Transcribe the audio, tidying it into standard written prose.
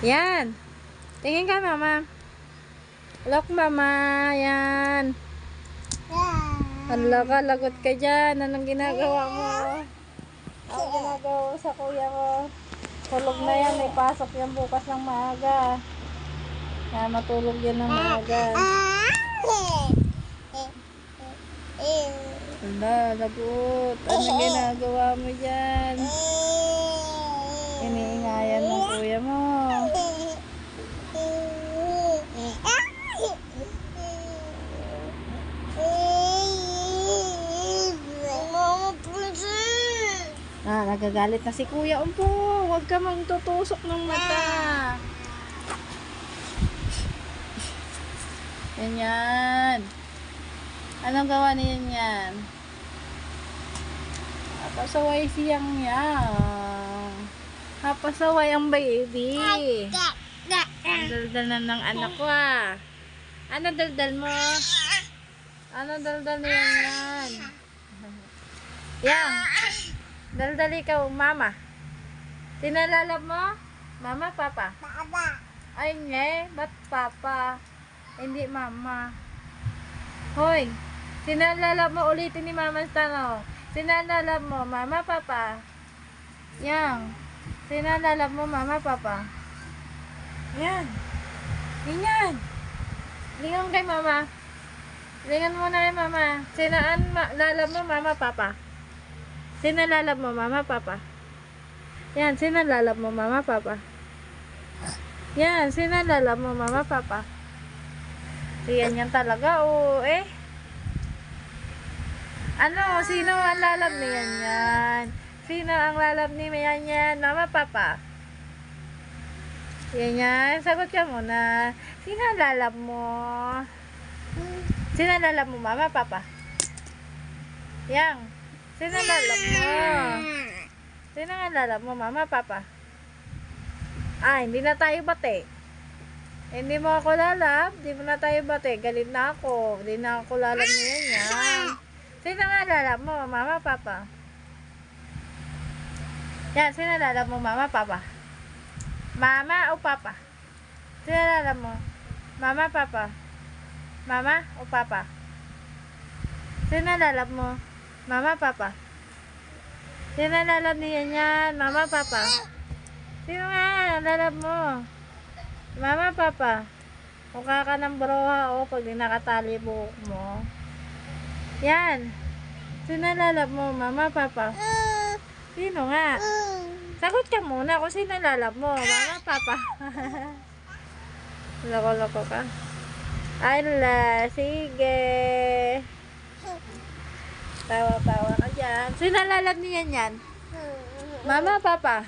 Yan. Tingin ka, mama. Look, mama. Yan. Hala ka, lagot ka dyan. Anong ginagawa mo? Anong ginagawa mo sa kuya ko? Tulog na yan. May pasok yan bukas ng maaga. Kaya matulog yan ng maaga. Hala, lagot. Anong ginagawa mo dyan? Iniingayan ng kuya mo. Nagagalit na si Kuya Umpo. Huwag ka magtutusok ng mata. Yan. Anong gawa niyan yan? Pasaway siyang yan. Pasaway ang baby. Ang daldal na ng anak ko ah. Ano daldal mo? Ano daldal niyan yan? Yan. Daldal ikaw, mama. Sinalalab mo? Mama, papa? Papa. Ay, nye. Ba't papa? Hindi mama. Hoy. Sinalalab mo ulitin ni mama sa tanong. Sinalalab mo, mama, papa? Yang. Sinalalab mo, mama, papa? Yan. Yan. Lingon kay mama. Lingon mo na kay mama. Sinalalab mo, mama, papa? Sinalalab mo, mama, papa? Yan, sinalalab mo, mama, papa? Yan, sinalalab mo, mama, papa? Yan yan talaga, oo, eh. Ano, sino ang lalab niyan yan? Sino ang lalab ni Mayan yan? Mama, papa? Yan yan, sagot ka muna. Sino ang lalab mo? Sino ang lalab mo, mama, papa? Yang. Sino ang lalab mo? Sino ang lalab mo, mama, papa? Hindi na tayo bate. Hindi mo ako lalab, hindi mo na tayo bate. Galit na ako. Hindi na ako lalab niyan yan. Sino ang lalab mo, mama, papa? Yan, sino ang lalab mo, mama, papa? Mama o papa? Sino ang lalab mo? Mama, papa? Mama o papa? Sino ang lalab mo? Mama, papa? Sino ang lalab niyan yan? Mama, papa? Sino nga ang lalab mo? Mama, papa? Mukha ka ng broha o pag di nakatali buhok mo. Yan. Sino ang lalab mo? Mama, papa? Sino nga? Sagot ka muna kung sino ang lalab mo. Mama, papa? Loko-loko ka. Ala, sige. Tawa-tawa ka dyan. Sino ang lalab niyan yan? Mama, papa?